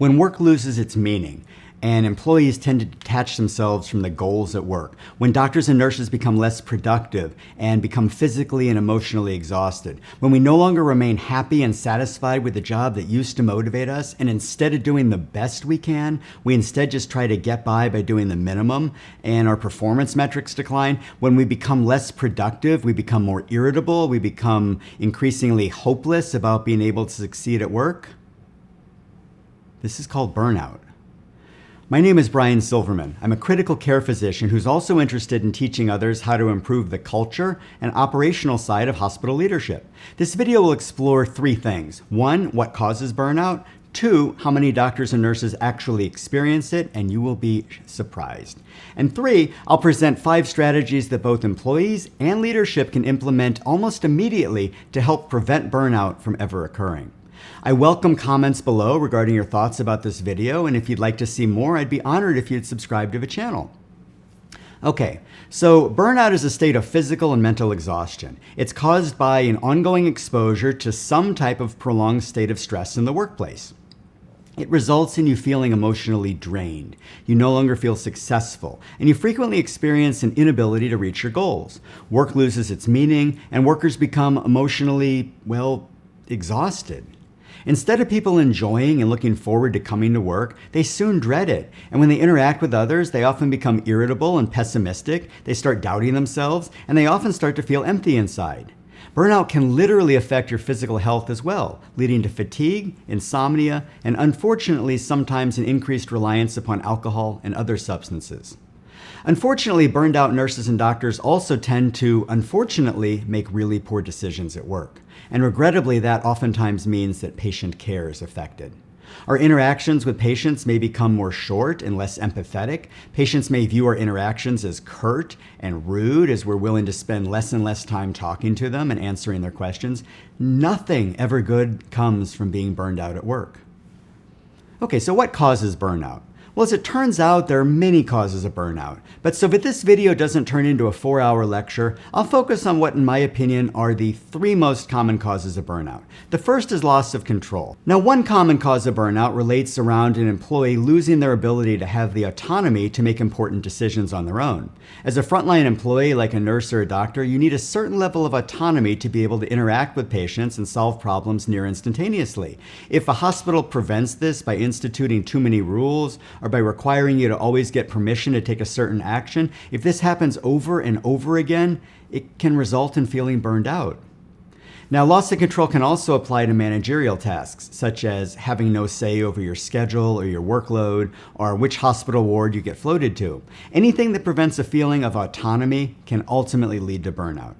When work loses its meaning, and employees tend to detach themselves from the goals at work, when doctors and nurses become less productive and become physically and emotionally exhausted, when we no longer remain happy and satisfied with the job that used to motivate us, and instead of doing the best we can, we instead just try to get by doing the minimum, and our performance metrics decline, when we become less productive, we become more irritable, we become increasingly hopeless about being able to succeed at work, this is called burnout. My name is Brian Silverman. I'm a critical care physician who's also interested in teaching others how to improve the culture and operational side of hospital leadership. This video will explore 3 things. 1, what causes burnout? 2, how many doctors and nurses actually experience it, and you will be surprised. And 3, I'll present 5 strategies that both employees and leadership can implement almost immediately to help prevent burnout from ever occurring. I welcome comments below regarding your thoughts about this video, and if you'd like to see more, I'd be honored if you'd subscribe to the channel. Okay, so burnout is a state of physical and mental exhaustion. It's caused by an ongoing exposure to some type of prolonged state of stress in the workplace. It results in you feeling emotionally drained. You no longer feel successful, and you frequently experience an inability to reach your goals. Work loses its meaning, and workers become emotionally, exhausted. Instead of people enjoying and looking forward to coming to work, they soon dread it. And when they interact with others, they often become irritable and pessimistic. They start doubting themselves, and they often start to feel empty inside. Burnout can literally affect your physical health as well, leading to fatigue, insomnia, and unfortunately, sometimes an increased reliance upon alcohol and other substances. Unfortunately, burned out nurses and doctors also tend to, unfortunately, make really poor decisions at work. And regrettably, that oftentimes means that patient care is affected. Our interactions with patients may become more short and less empathetic. Patients may view our interactions as curt and rude, as we're willing to spend less and less time talking to them and answering their questions. Nothing ever good comes from being burned out at work. Okay, so what causes burnout? Well, as it turns out, there are many causes of burnout. But so that this video doesn't turn into a 4-hour lecture, I'll focus on what, in my opinion, are the 3 most common causes of burnout. The first is loss of control. Now, one common cause of burnout relates around an employee losing their ability to have the autonomy to make important decisions on their own. As a frontline employee, like a nurse or a doctor, you need a certain level of autonomy to be able to interact with patients and solve problems near instantaneously. If a hospital prevents this by instituting too many rules, or by requiring you to always get permission to take a certain action, if this happens over and over again, it can result in feeling burned out. Now, loss of control can also apply to managerial tasks, such as having no say over your schedule or your workload, or which hospital ward you get floated to. Anything that prevents a feeling of autonomy can ultimately lead to burnout.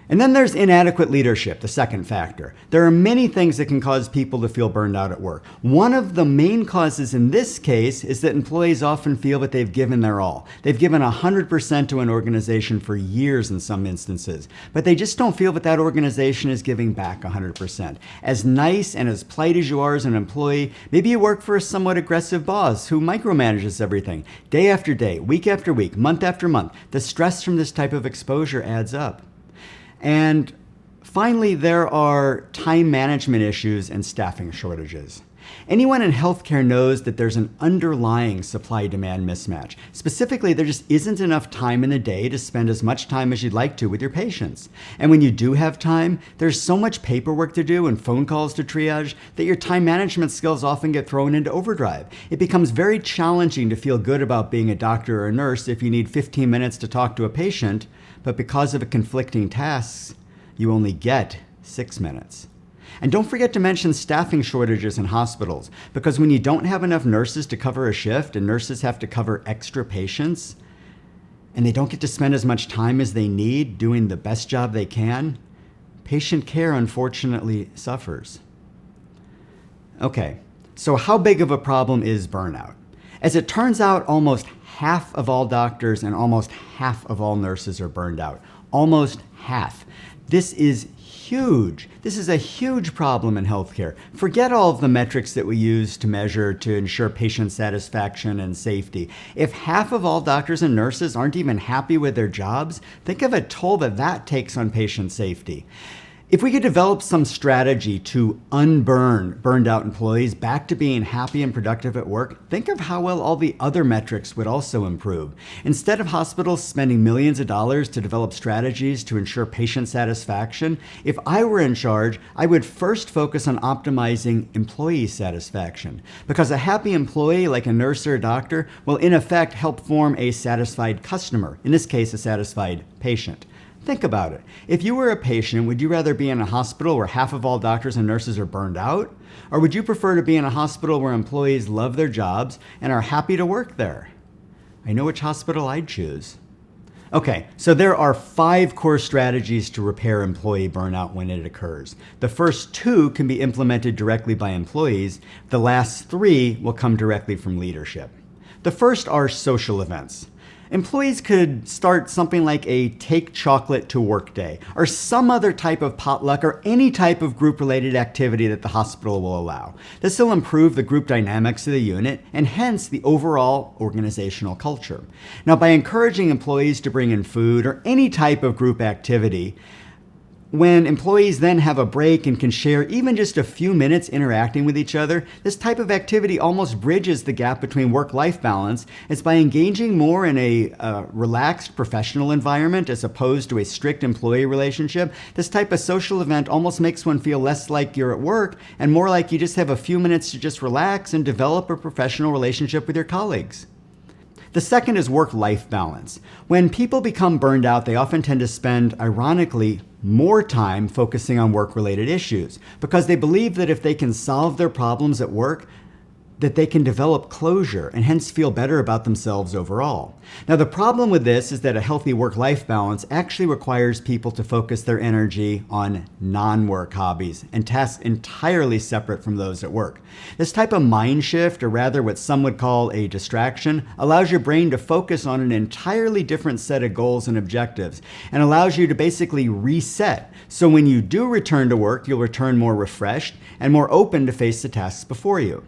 And then there's inadequate leadership, the second factor. There are many things that can cause people to feel burned out at work. One of the main causes in this case is that employees often feel that they've given their all. They've given 100% to an organization for years in some instances, but they just don't feel that that organization is giving back 100%. As nice and as polite as you are as an employee, maybe you work for a somewhat aggressive boss who micromanages everything. Day after day, week after week, month after month, the stress from this type of exposure adds up. And finally, there are time management issues and staffing shortages. Anyone in healthcare knows that there's an underlying supply-demand mismatch. Specifically, there just isn't enough time in the day to spend as much time as you'd like to with your patients. And when you do have time, there's so much paperwork to do and phone calls to triage that your time management skills often get thrown into overdrive. It becomes very challenging to feel good about being a doctor or a nurse if you need 15 minutes to talk to a patient, but because of the conflicting tasks, you only get 6 minutes. And don't forget to mention staffing shortages in hospitals, because when you don't have enough nurses to cover a shift and nurses have to cover extra patients, and they don't get to spend as much time as they need doing the best job they can, patient care unfortunately suffers. Okay, so how big of a problem is burnout? As it turns out, almost half of all doctors and almost half of all nurses are burned out. Almost half. This is huge. This is a huge problem in healthcare. Forget all of the metrics that we use to measure to ensure patient satisfaction and safety. If half of all doctors and nurses aren't even happy with their jobs, think of a toll that that takes on patient safety. If we could develop some strategy to unburn burned out employees back to being happy and productive at work, think of how well all the other metrics would also improve. Instead of hospitals spending millions of dollars to develop strategies to ensure patient satisfaction, if I were in charge, I would first focus on optimizing employee satisfaction. Because a happy employee, like a nurse or a doctor, will in effect help form a satisfied customer, in this case, a satisfied patient. Think about it. If you were a patient, would you rather be in a hospital where half of all doctors and nurses are burned out? Or would you prefer to be in a hospital where employees love their jobs and are happy to work there? I know which hospital I'd choose. Okay, so there are 5 core strategies to repair employee burnout when it occurs. The first 2 can be implemented directly by employees. The last 3 will come directly from leadership. The first are social events. Employees could start something like a take chocolate to work day, or some other type of potluck, or any type of group-related activity that the hospital will allow. This will improve the group dynamics of the unit, and hence the overall organizational culture. Now, by encouraging employees to bring in food or any type of group activity, when employees then have a break and can share even just a few minutes interacting with each other, this type of activity almost bridges the gap between work-life balance. It's by engaging more in a relaxed professional environment as opposed to a strict employee relationship. This type of social event almost makes one feel less like you're at work and more like you just have a few minutes to just relax and develop a professional relationship with your colleagues. The second is work-life balance. When people become burned out, they often tend to spend, ironically, more time focusing on work-related issues because they believe that if they can solve their problems at work, that they can develop closure and hence feel better about themselves overall. Now, the problem with this is that a healthy work-life balance actually requires people to focus their energy on non-work hobbies and tasks entirely separate from those at work. This type of mind shift, or rather what some would call a distraction, allows your brain to focus on an entirely different set of goals and objectives and allows you to basically reset. So when you do return to work, you'll return more refreshed and more open to face the tasks before you.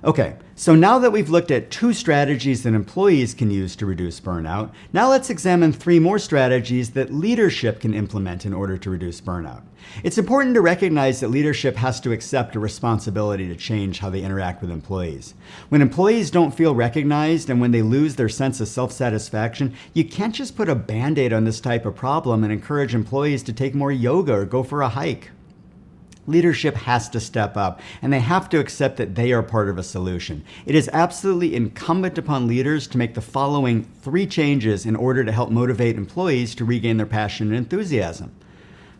Okay, so now that we've looked at 2 strategies that employees can use to reduce burnout, now let's examine 3 more strategies that leadership can implement in order to reduce burnout. It's important to recognize that leadership has to accept a responsibility to change how they interact with employees. When employees don't feel recognized and when they lose their sense of self-satisfaction, you can't just put a Band-Aid on this type of problem and encourage employees to take more yoga or go for a hike. Leadership has to step up, and they have to accept that they are part of a solution. It is absolutely incumbent upon leaders to make the following 3 changes in order to help motivate employees to regain their passion and enthusiasm.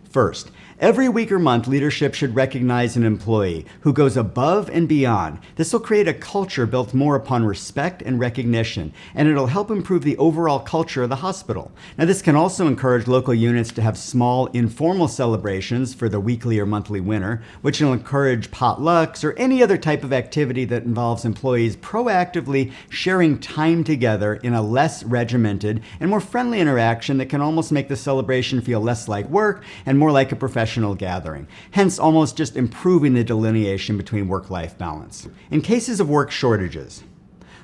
First, every week or month, leadership should recognize an employee who goes above and beyond. This will create a culture built more upon respect and recognition, and it'll help improve the overall culture of the hospital. Now, this can also encourage local units to have small, informal celebrations for the weekly or monthly winner, which will encourage potlucks or any other type of activity that involves employees proactively sharing time together in a less regimented and more friendly interaction that can almost make the celebration feel less like work and more like a professional gathering, hence almost just improving the delineation between work-life balance. In cases of work shortages,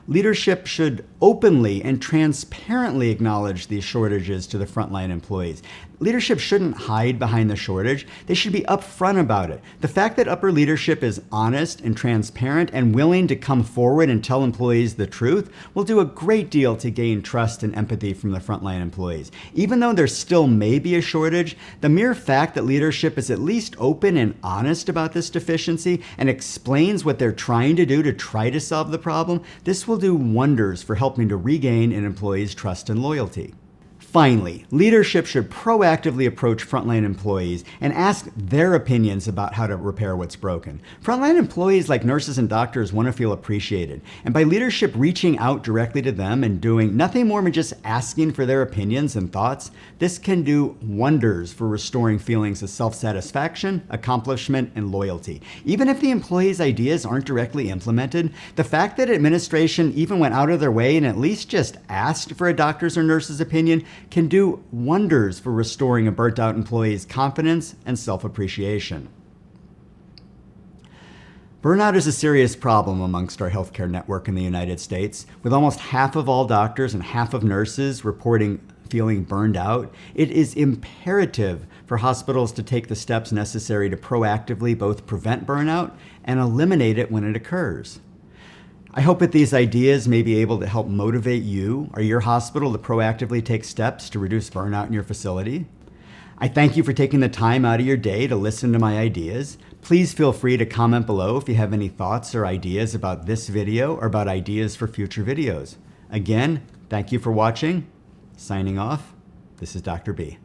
leadership should openly and transparently acknowledge these shortages to the frontline employees. Leadership shouldn't hide behind the shortage. They should be upfront about it. The fact that upper leadership is honest and transparent and willing to come forward and tell employees the truth will do a great deal to gain trust and empathy from the frontline employees. Even though there still may be a shortage, the mere fact that leadership is at least open and honest about this deficiency and explains what they're trying to do to try to solve the problem, this will do wonders for helping to regain an employee's trust and loyalty. Finally, leadership should proactively approach frontline employees and ask their opinions about how to repair what's broken. Frontline employees like nurses and doctors want to feel appreciated, and by leadership reaching out directly to them and doing nothing more than just asking for their opinions and thoughts, this can do wonders for restoring feelings of self-satisfaction, accomplishment, and loyalty. Even if the employee's ideas aren't directly implemented, the fact that administration even went out of their way and at least just asked for a doctor's or nurse's opinion can do wonders for restoring a burnt-out employee's confidence and self-appreciation. Burnout is a serious problem amongst our healthcare network in the United States, with almost half of all doctors and half of nurses reporting feeling burned out, it is imperative for hospitals to take the steps necessary to proactively both prevent burnout and eliminate it when it occurs. I hope that these ideas may be able to help motivate you or your hospital to proactively take steps to reduce burnout in your facility. I thank you for taking the time out of your day to listen to my ideas. Please feel free to comment below if you have any thoughts or ideas about this video or about ideas for future videos. Again, thank you for watching. Signing off, this is Dr. B.